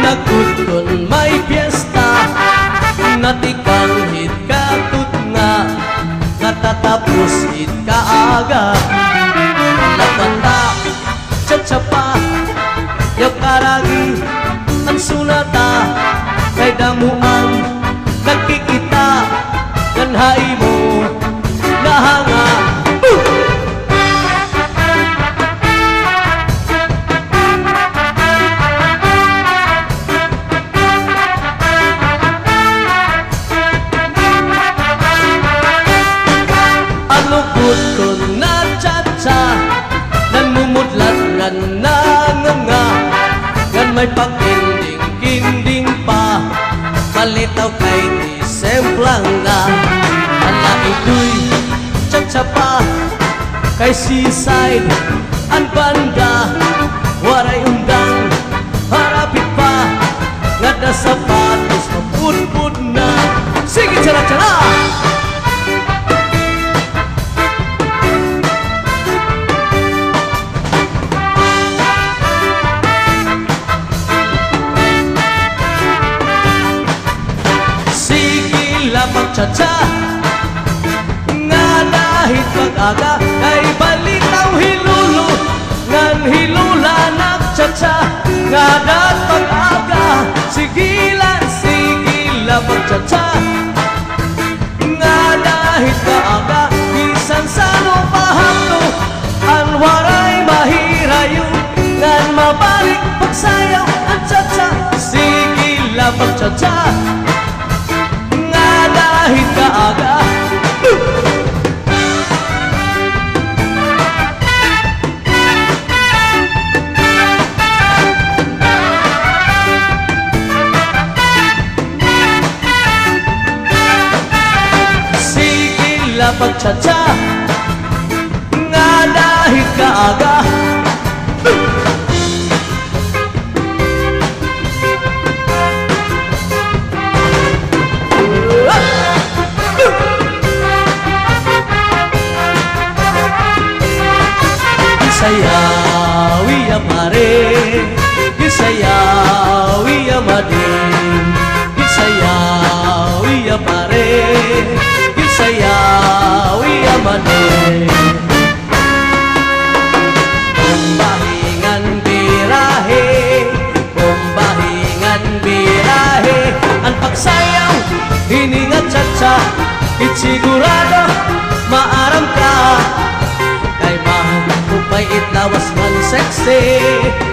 Nagkudkon may piyesta, natikang hit katut nga, natatapos hit kaaga. Lapata, tsatsapa, yaw karagi, ang sunata, kay damuang nagkikita, ganhay mo, nahanga. Alukot ko na tsa-tsa, nanmumudlat ngan nanganga, ngan may pagkinding-kinding pa, malitaw kay disemplang na. Ala ito'y tsa-tsa pa, kay seaside ang banda, waray undang, harapit pa, nga na sapatos, mapudpud na. Sige, tsara-tsara! Pagtsatsa nga dahil pag-aga kay balitaw hilulu ngan hilula nagtsatsa nga dahil pag-aga sigila pagtsatsa nga dahil kaaga bisan sa lupahapto ang waray mahirayo ngan mabalik pagsayaw ang tsatsa sigila pagtsatsa kahit kaaga. Sige la pagtsatsa nga dahil kaaga. Gisayawi amare, gisayawi amadin, gisayawi amare, gisayawi amadin. Bombahingan birahe, bombahingan birahe, ang pagsayaw hiningat tsatsa, itsigurado maaram ka. May itlawas man seksi,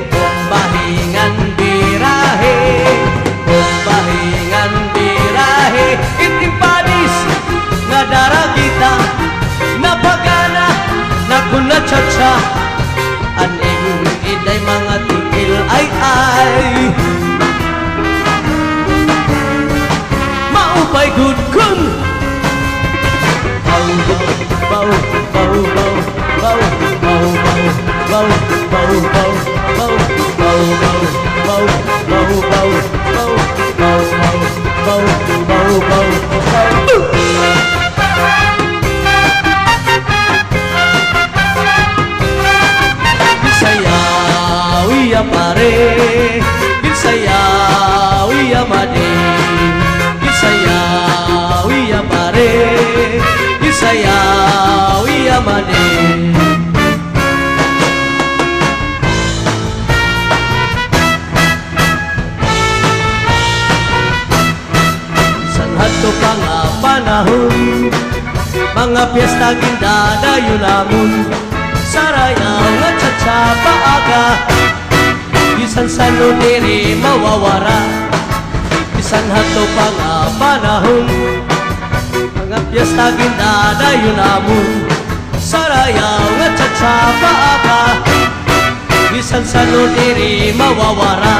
bombahingan birahe, bombahingan birahe, itimpadis nga daragita, napagana, nakunatsatsya, aning iday mga tigil ay maupay good kun. Bau, bau, bau, bau, bau, bau, bau, bau, bau, bau, bau, bau, bau, bau, bau, bau, bau, bau, bau. Gisayawi amare, gisayawi amadin, gisayawi amare, gisayawi amadin. Sanhat ko pa nga panahon, mga piyesta gindadayo namon, sarayaw nga tsatsa paaga, bisan sa diri mawawara. Bisan hato pa nga panahon, mga piyesta gindadayo namon, sarayaw nga tsatsa paaga, bisan sa diri mawawara.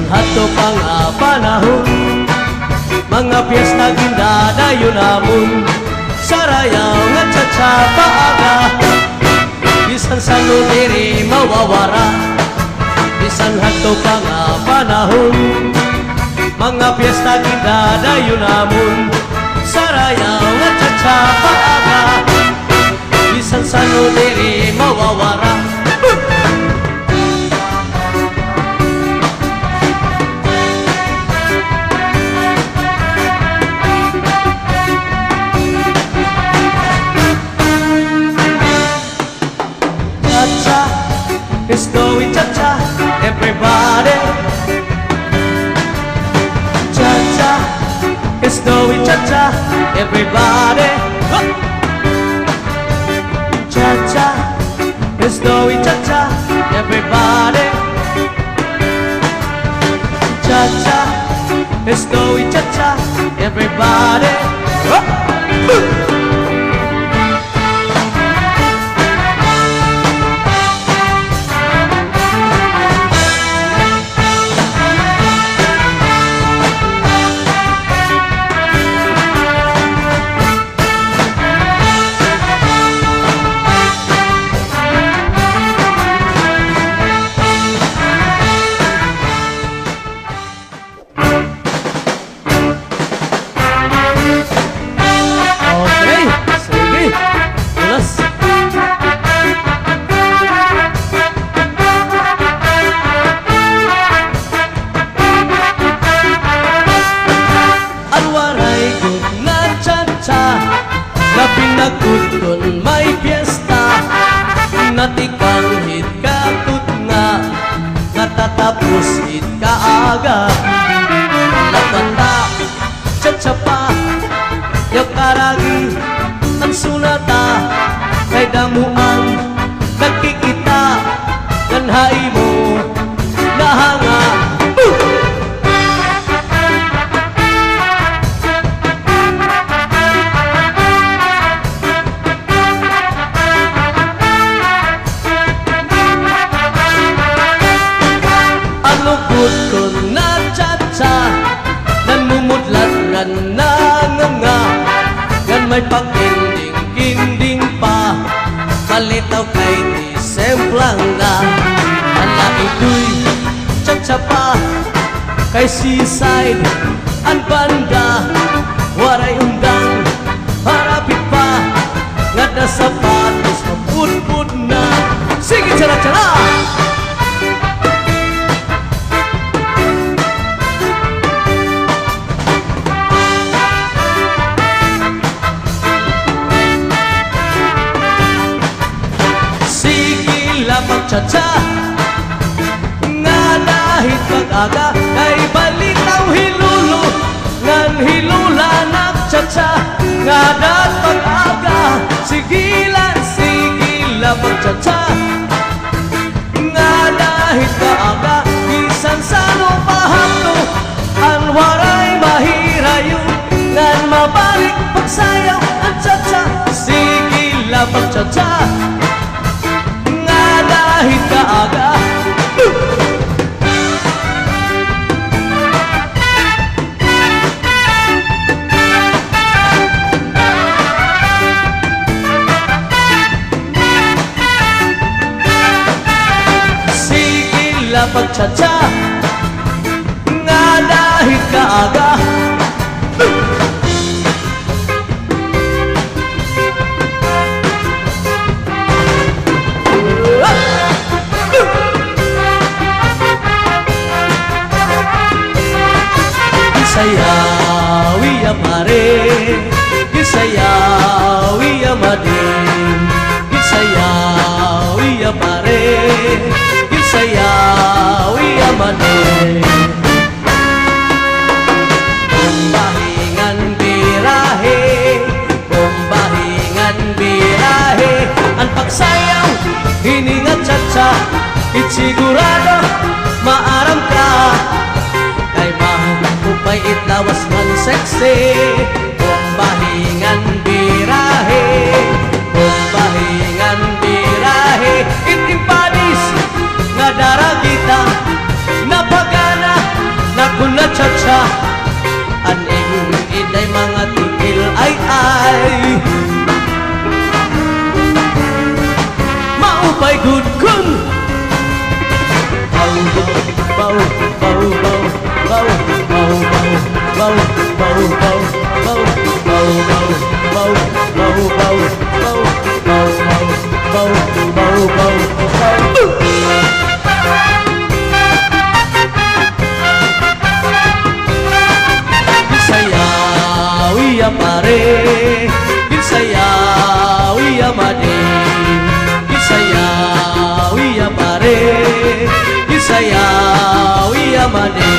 Hato pa nga panahon, mga piyesta gindadayo namon, sarayaw nga tsatsa paaga, bisan sa diri mawawara. Bisan hato pa nga panahon, Mga piyesta ginadayon namon sa rayaw nga tsa-tsa paaga. Bisan sa diri mawawara. Cha-cha is going cha-cha, everybody. Cha-cha is going cha-cha, everybody. Cha-cha is going cha-cha, everybody. Cha-cha is going cha-cha, everybody. Okay, sige. Ulas. Alwaray good na cha-cha, na pinagkudkon may piyesta, natikang hit katut nga, natatapos hit kaaga. Nakata, cha-cha pa, yung karagi, ang sunata, kay damuang nagkikita, ganhay mo, nahanga. Alukot ko na cha-cha, namumudlat na nanganga, gan may pagkinding-kinding pa, malitaw kay di semplang na. Ala ito'y cha-cha pa, kay seaside ang banda, waray undang, harapit pa, nga na sapatos, mapudpud na. Sige, tsara-tsara! Cha-cha nga dahil pag-aga kay balitaw hilulo ngan hilula nag-cha-cha nga dahil pag-aga sigila pag-cha-cha nga dahil kaaga bisan sa lupahato ang waray mahirayo ngan mabalik pagsayaw ang cha-cha sigila pag-cha-cha kahit kaaga. Sige la pag-cha-cha nga dahil kaaga. Gisayawi ya pare, gisayawi ya madin, gisayawi ya pare, gisayawi ya madin. Bombahingan birahe, bombahingan birahe, ang pagsayaw hiningat cha-cha, itsigurado maaram ka. Upay itlawas man seksi, bombahingan birahe, bombahingan birahe, itimpadis nga daragita, napagana, nakuna cha-cha, aning iday mga tigil ay maupay good kun. Bau, bau, bau, bau, bau, bau, bau. Sayawi pare, sayawi made, sayawi pare, sayawi made.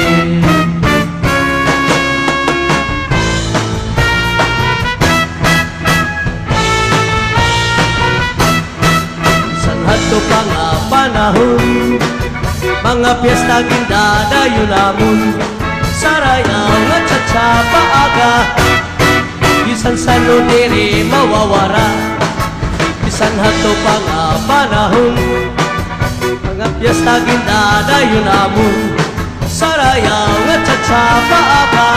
Sanhat to pa nga panahon, mga piyesta gindadayo namon, sarayaw nga tsa paaga, bisan sa diri mawawara. Bisan hato pa nga panahon, mga piyesta gindadayo namon, sarayaw nga tsa paaga,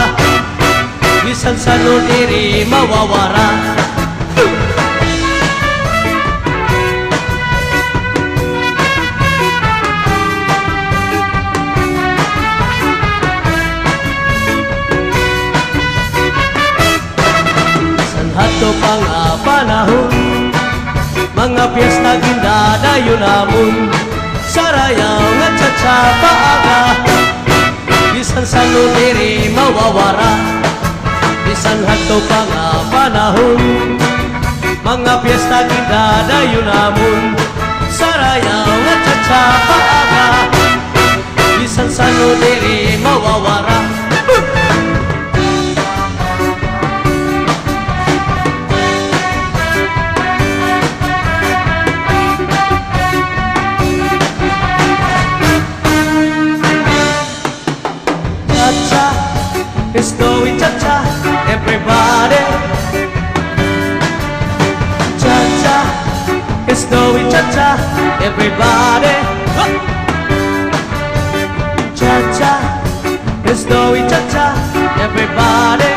bisan sa diri mawawara. Hato pa nga panahon, mga piyesta gindadayo namon, sarayaw nga tsa paaga, bisan sa diri mawawara. Bisan hato pa nga panahon, mga piyesta gindadayo namon, sarayaw nga tsa paaga, bisan sa diri mawawara. It's going cha-cha, everybody. Cha-cha, it's going cha-cha, everybody. Cha-cha, it's going cha-cha, everybody.